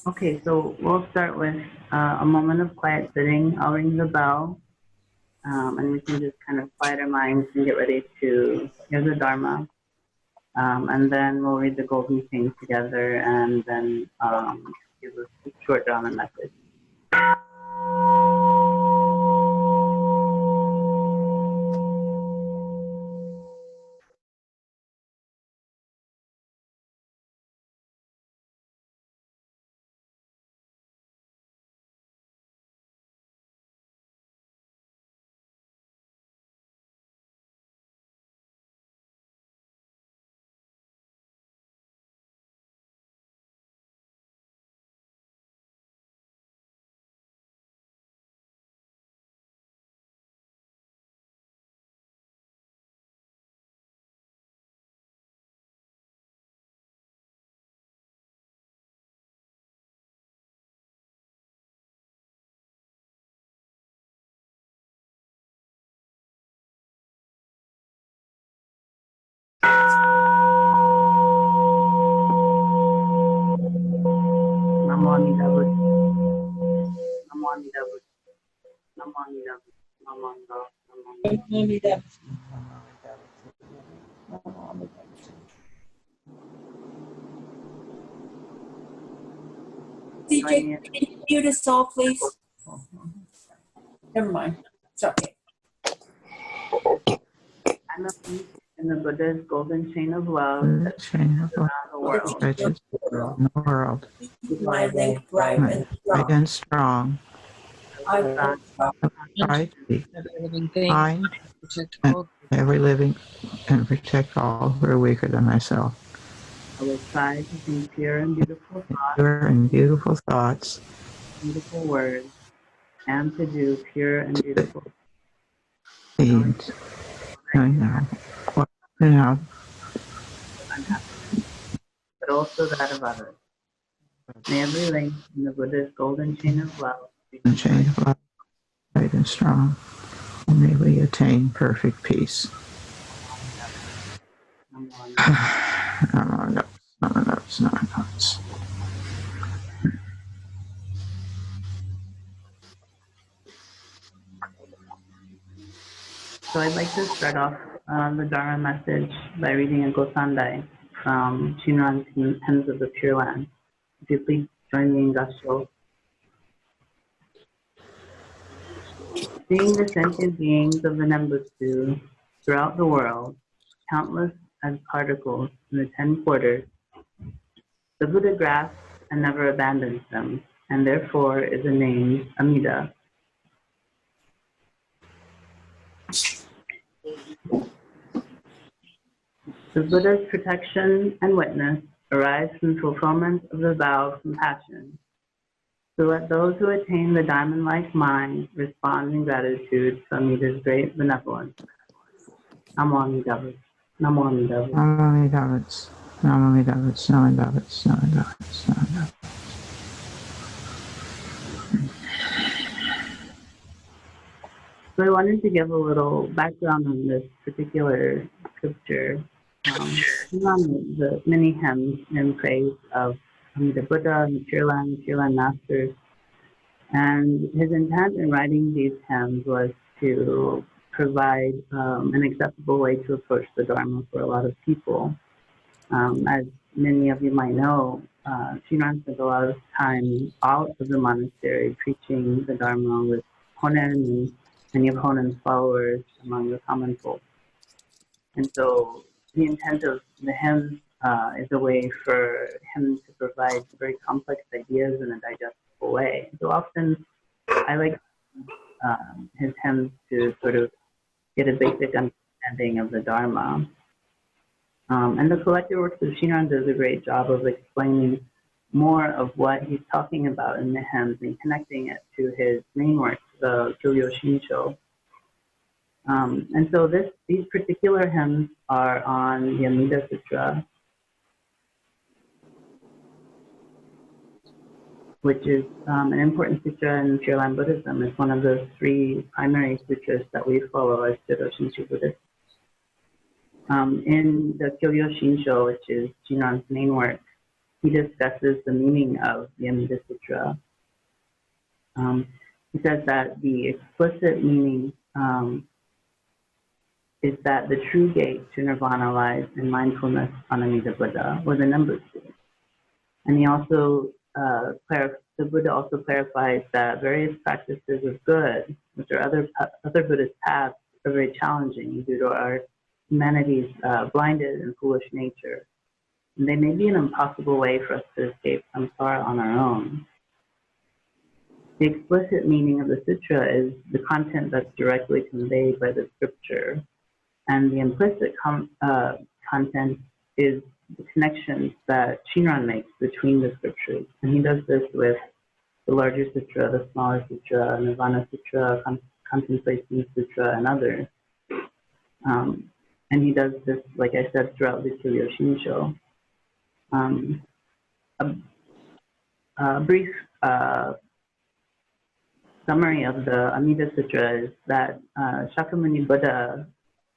Okay, so we'll start with a moment of quiet sitting. I'll ring the bell, and we can just kind of quiet our minds and get ready to hear the Dharma. And then we'll read the Golden Chain together, and then give a short Dharma message. Namo Amida Buddha. Namo Amida Buddha. Namo Amida Buddha. Namo Amida. CJ, can you mute us all, please? Never mind. It's okay. I'm a piece in the Buddha's golden chain of love that Chain of around stretches in the world. My link bright and Bright and strong. I will Try to be living thing. kind Protect and all. every living and protect all who are weaker than myself. I will try to think pure and beautiful thoughts, Pure and beautiful thoughts, beautiful words, and to do pure and beautiful deeds, knowing now what to know, I'm happy, but also that of others. May every link in the Buddha's golden chain of love be and chain of love, bright and strong, and may we attain perfect peace. So I'd like to start off the Dharma message by reading a Gosandai from Shinran's Hymns of the Pure Land. If you please join me in Gassho. Seeing the sentient beings of the Nembutsu throughout the world, countless as particles in the 10 quarters, the Buddha grasps and never abandons them, and therefore is named Amida. The Buddha's protection and witness arise from fulfillment of the vow of compassion. So let those who attain the diamond-like mind respond in gratitude to Amida's great benevolence. Namo Amida Buddha. Namo Amida Buddha. Namo Amida Buddha. Namo Amida Buddha. Namo Amida Buddha. Namo Amida Buddha. So I wanted to give a little background on this particular scripture. On the many hymns in praise of Amida Buddha and the Pure Land Masters. And his intent in writing these hymns was to provide an acceptable way to approach the Dharma for a lot of people. As many of you might know, Shinran spent a lot of time out of the monastery preaching the Dharma with Honen and many of Honen's followers among the common folk. And so the intent of the hymns is a way for him to provide very complex ideas in a digestible way. So often I like his hymns to sort of get a basic understanding of the Dharma. And the collected works of Shinran does a great job of explaining more of what he's talking about in the hymns and connecting it to his main work, the Kyōyō Shinsho. And so these particular hymns are on the Amida Sutra, which is an important sutra in Pure Land Buddhism. It's one of the 3 primary sutras that we follow as Jodo Shinshu Buddhists. In the Kyōyō Shinsho, which is Shinran's main work, he discusses the meaning of the Amida Sutra. He says that the explicit meaning is that the true gate to nirvana lies in mindfulness on Amida Buddha, or the number two. And he also, the Buddha also clarifies that various practices of good, which are other Buddhist paths, are very challenging due to our humanity's blinded and foolish nature. And they may be an impossible way for us to escape samsara on our own. The explicit meaning of the sutra is the content that's directly conveyed by the scripture, and the implicit content is the connections that Shinran makes between the scriptures. And he does this with the larger sutra, the smaller sutra, Nirvana Sutra, Contemplation Sutra, and others. And he does this, like I said, throughout the Kyoyo Shinsho. A brief summary of the Amida Sutra is that Shakyamuni Buddha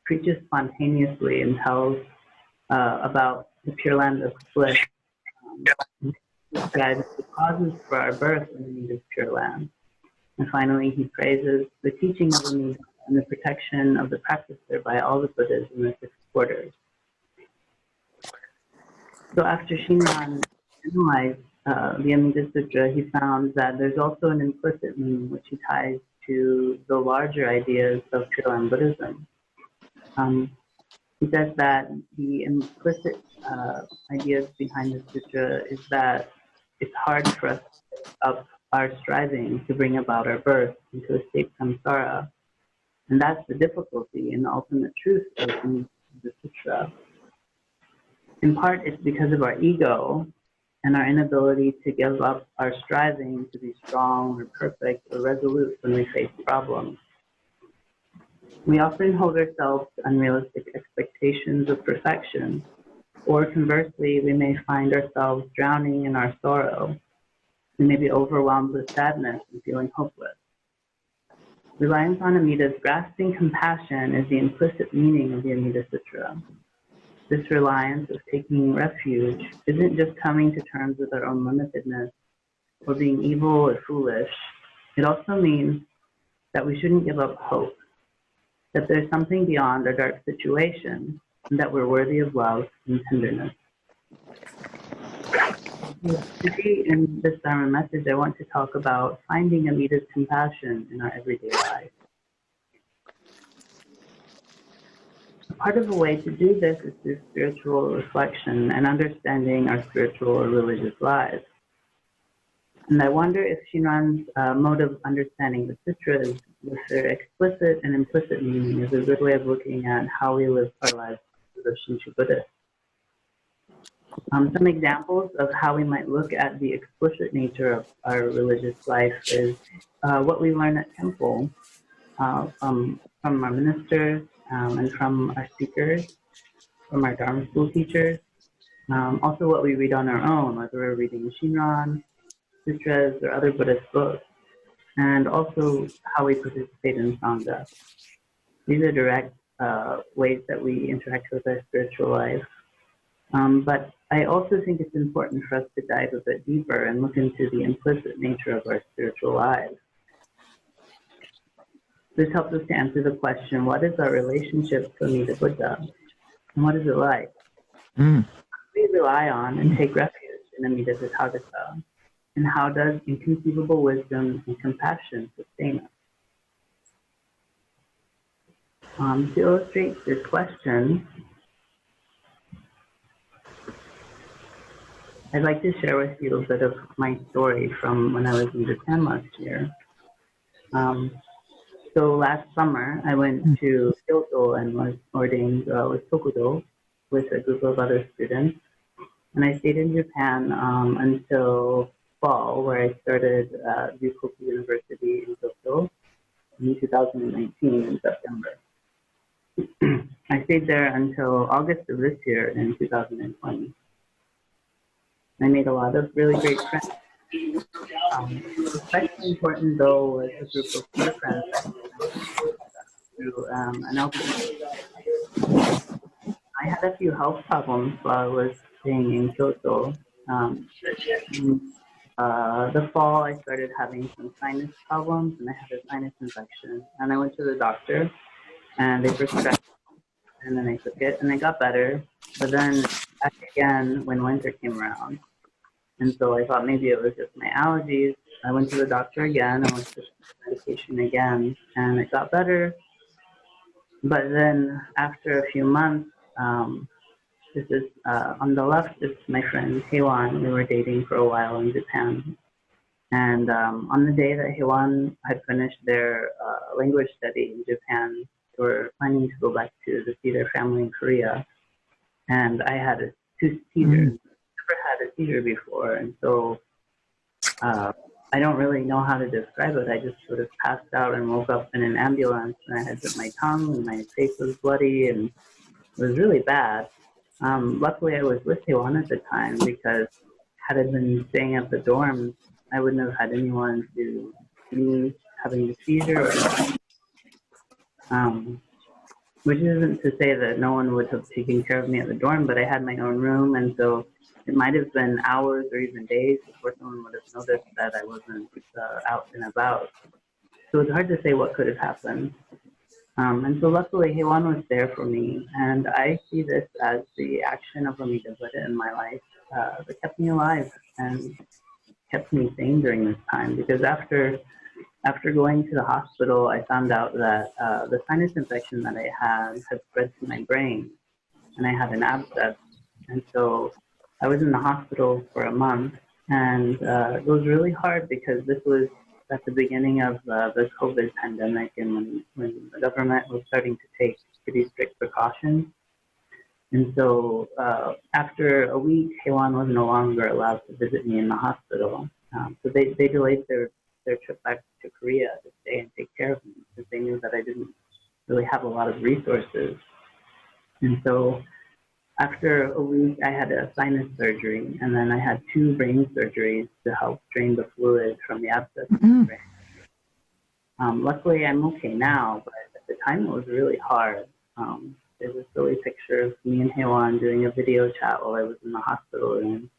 preaches spontaneously and tells about the Pure Land of Bliss, describes the causes for our birth in Amida's Pure Land. And finally, he praises the teaching of Amida and the protection of the practicer by all the Buddhas in the 6 quarters. So after Shinran analyzed the Amida Sutra, he found that there's also an implicit meaning which he ties to the larger ideas of Pure Land Buddhism. He says that the implicit ideas behind the sutra is that it's hard for us to give up our striving to bring about our birth and to escape samsara. And that's the difficulty and the ultimate truth of the sutra. In part, it's because of our ego and our inability to give up our striving to be strong or perfect or resolute when we face problems. We often hold ourselves to unrealistic expectations of perfection, or conversely, we may find ourselves drowning in our sorrow. We may be overwhelmed with sadness and feeling hopeless. Reliance on Amida's grasping compassion is the implicit meaning of the Amida Sutra. This reliance of taking refuge isn't just coming to terms with our own limitedness or being evil or foolish. It also means that we shouldn't give up hope, that there's something beyond our dark situation, and that we're worthy of love and tenderness. Today, in this Dharma message, I want to talk about finding Amida's compassion in our everyday life. Part of a way to do this is through spiritual reflection and understanding our spiritual or religious lives. And I wonder if Shinran's mode of understanding the sutras with their explicit and implicit meaning is a good way of looking at how we live our lives as a Shinshu Buddhist. Some examples of how we might look at the explicit nature of our religious life is what we learn at temple from our ministers and from our speakers, from our Dharma school teachers, also what we read on our own, whether we're reading Shinran, sutras, or other Buddhist books, and also how we participate in Sangha. These are direct ways that we interact with our spiritual life. But I also think it's important for us to dive a bit deeper and look into the implicit nature of our spiritual lives. This helps us to answer the question, what is our relationship to Amida Buddha? And what is it like? We rely on and take refuge in Amida Tathagata. And how does inconceivable wisdom and compassion sustain us? To illustrate this question, I'd like to share with you a bit of my story from when I was in Japan last year. So last summer, I went to Kyoto and was ordained with Tokudo with a group of other students. And I stayed in Japan until fall, where I started Ryukoku University in Tokyo in 2019 in September. I stayed there until August of this year in 2020. I made a lot of really great friends. Especially important, though, was a group of dear friends through an LP. I had a few health problems while I was staying in Kyoto, The fall, I started having some sinus problems, and I had a sinus infection. And I went to the doctor, and they prescribed it, and then I took it, and it got better. But then back again when winter came around. And so I thought maybe it was just my allergies. I went to the doctor again. I went to medication again, and it got better. But then after a few months, this is on the left, it's my friend Heiwan. We were dating for a while in Japan. And on the day that Heiwan had finished their language study in Japan, they were planning to go back to see their family in Korea. And I had a seizure. Never had a seizure before. And so I don't really know how to describe it. I just sort of passed out and woke up in an ambulance, and I had bit my tongue, and my face was bloody, and it was really bad. Luckily, I was with Heiwan at the time, because had I been staying at the dorms, I wouldn't have had anyone to see me having a seizure. Which isn't to say that no one would have taken care of me at the dorm, but I had my own room, and so it might have been hours or even days before someone would have noticed that I wasn't out and about. So it's hard to say what could have happened. And so luckily, Heiwan was there for me, and I see this as the action of Amida Buddha in my life that kept me alive and kept me sane during this time. Because after going to the hospital, I found out that the sinus infection that I had spread to my brain, and I had an abscess. And so I was in the hospital for a month, and it was really hard because this was at the beginning of the COVID pandemic, and when the government was starting to take pretty strict precautions. And so after a week, Heiwan was no longer allowed to visit me in the hospital. So they delayed their trip back to Korea to stay and take care of me, because they knew that I didn't really have a lot of resources. And so after a week, I had a sinus surgery, and then I had 2 brain surgeries to help drain the fluid from the abscess in the brain. Luckily, I'm okay now, but at the time, it was really hard. There's a silly picture of me and Heiwan doing a video chat while I was in the hospital room.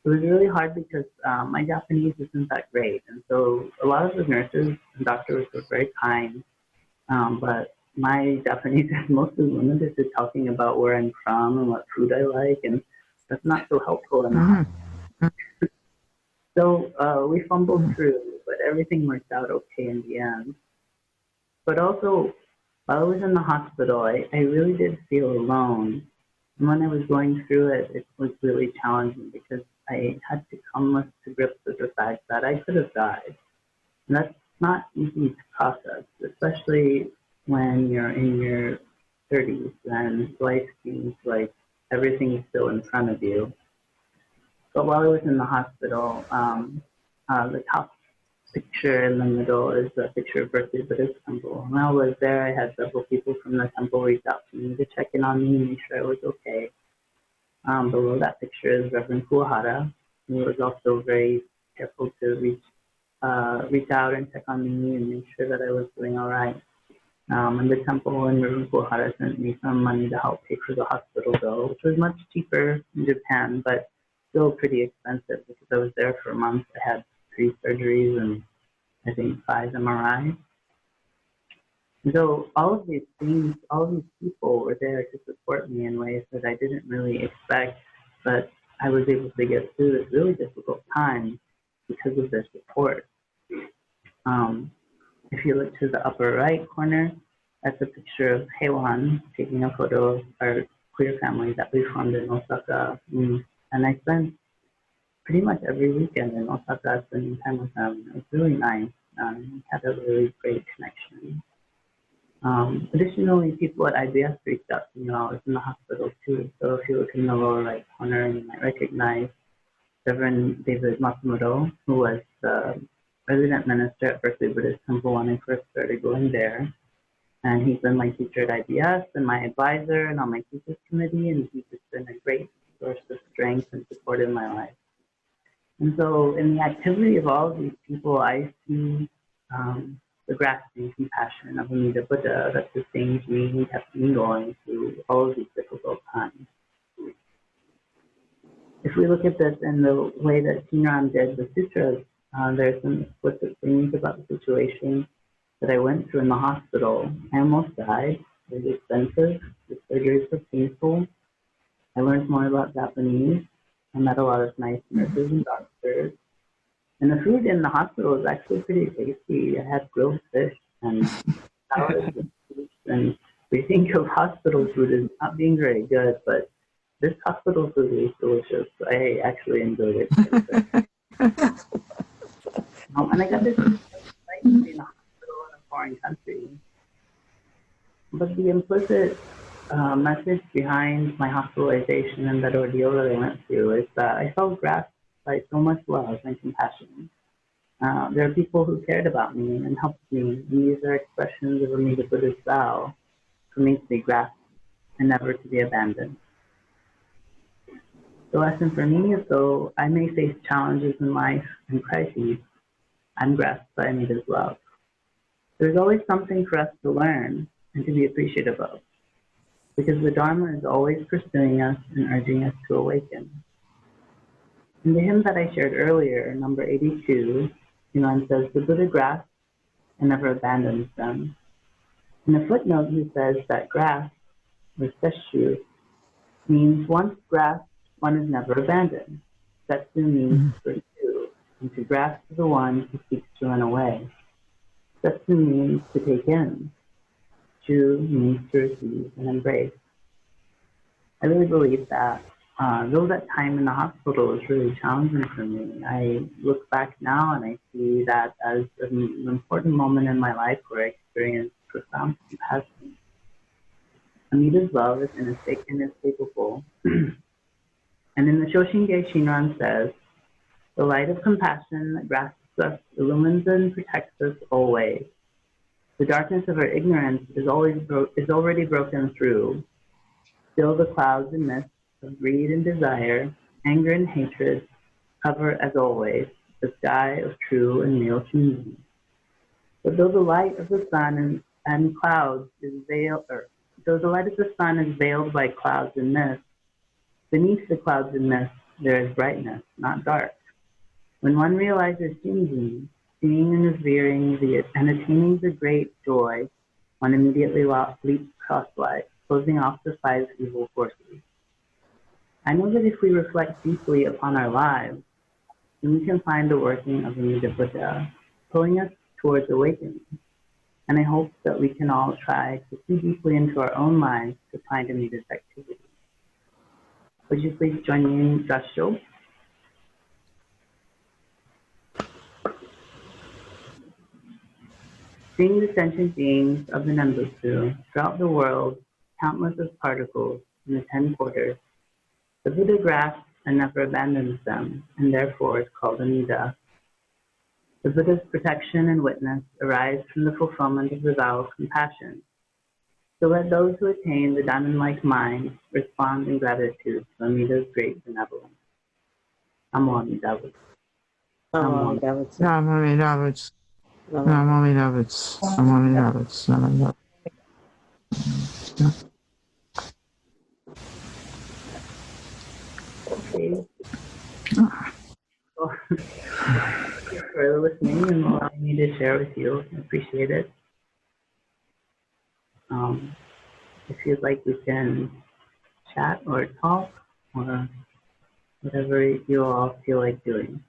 It was really hard because my Japanese isn't that great, and so a lot of the nurses and doctors were very kind, but my Japanese is mostly limited to talking about where I'm from and what food I like, and that's not so helpful enough. So we fumbled through, but everything worked out okay in the end. But also, while I was in the hospital, I really did feel alone. And when I was going through it, it was really challenging because I had to come to grips with the fact that I could have died. And that's not easy to process, especially when you're in your 30s and life seems like everything is still in front of you. But while I was in the hospital, the top picture in the middle is a picture of Berkeley Buddhist Temple. When I was there, I had several people from the temple reach out to me to check in on me and make sure I was okay. Below that picture is Reverend Kuwahara, who was also very careful to reach out and check on me and make sure that I was doing all right. And the temple and Reverend Kuwahara sent me some money to help pay for the hospital bill, which was much cheaper in Japan, but still pretty expensive because I was there for months. I had 3 surgeries and I think 5 MRIs. So all of these things, all of these people were there to support me in ways that I didn't really expect, but I was able to get through this really difficult time because of their support. If you look to the upper right corner, that's a picture of Heiwan taking a photo of our queer family that we formed in Osaka. And I spent pretty much every weekend in Osaka spending time with them. It was really nice. We had a really great connection. Additionally, people at IBS reached out to me while I was in the hospital too. So if you look in the lower right corner, you might recognize Reverend David Matsumoto, who was the resident minister at Berkeley Buddhist Temple when I first started going there. And he's been my teacher at IBS and my advisor and on my teachers committee, and he's just been a great source of strength and support in my life. And so in the activity of all of these people, I see the grasping compassion of Amida Buddha that sustains me and kept me going through all of these difficult times. If we look at this in the way that Shinran did the sutras, there's some explicit things about the situation that I went through in the hospital. I almost died. It was expensive. The surgeries were painful. I learned more about Japanese. I met a lot of nice nurses and doctors. And the food in the hospital was actually pretty tasty. I had grilled fish and salads and soups. And we think of hospital food as not being very good, but this hospital food is delicious. I actually enjoyed it. And I got this nice to be in a hospital in a foreign country. But the implicit message behind my hospitalization and that ordeal that I went through is that I felt grasped by so much love and compassion. There are people who cared about me and helped me, and these are expressions of Amida Buddha's vow for me to be grasped and never to be abandoned. The lesson for me is, though I may face challenges in life and crises, I'm grasped by Amida's love. There's always something for us to learn and to be appreciative of, because the Dharma is always pursuing us and urging us to awaken. In the hymn that I shared earlier, number 82, Shinran says, the Buddha grasps and never abandons them. In the footnote, he says that grasp, or seshu, means once grasped, one is never abandoned. Setsu means to pursue, and to grasp the one who seeks to run away. Setsu means to take in. Shu means to receive and embrace. I really believe that. Though that time in the hospital was really challenging for me, I look back now and I see that as an important moment in my life where I experienced profound compassion. Amida's love is inescapable. And in the Shoshinge, Shinran says, the light of compassion that grasps us illumines and protects us always. The darkness of our ignorance is already broken through. Still the clouds and mists of greed and desire, anger and hatred, cover as always the sky of true and real community. But though the light of the sun and clouds is veiled, though the light of the sun is veiled by clouds and mist, beneath the clouds and mist there is brightness, not dark. When one realizes Jinjin, seeing and revering and attaining the great joy, one immediately leaps crosswise, closing off the 5 evil forces. I know that if we reflect deeply upon our lives, then we can find the working of Amida Buddha, pulling us towards awakening. And I hope that we can all try to see deeply into our own lives to find Amida's activity. Would you please join me in Gasho? Seeing the sentient beings of the Nembutsu throughout the world, countless as particles in the 10 quarters, the Buddha grasps and never abandons them, and therefore is called Amida. The Buddha's protection and witness arise from the fulfillment of the vow of compassion. So let those who attain the diamond-like mind respond in gratitude to Amida's great benevolence. Namo Amida Butsu. Namo Amida Butsu. Namo Amida Butsu. Namo Amida Butsu. Namo Amida Butsu. Okay. Well, thank you for listening and allowing me to share with you. I appreciate it. If you'd like, we can chat or talk or whatever you all feel like doing.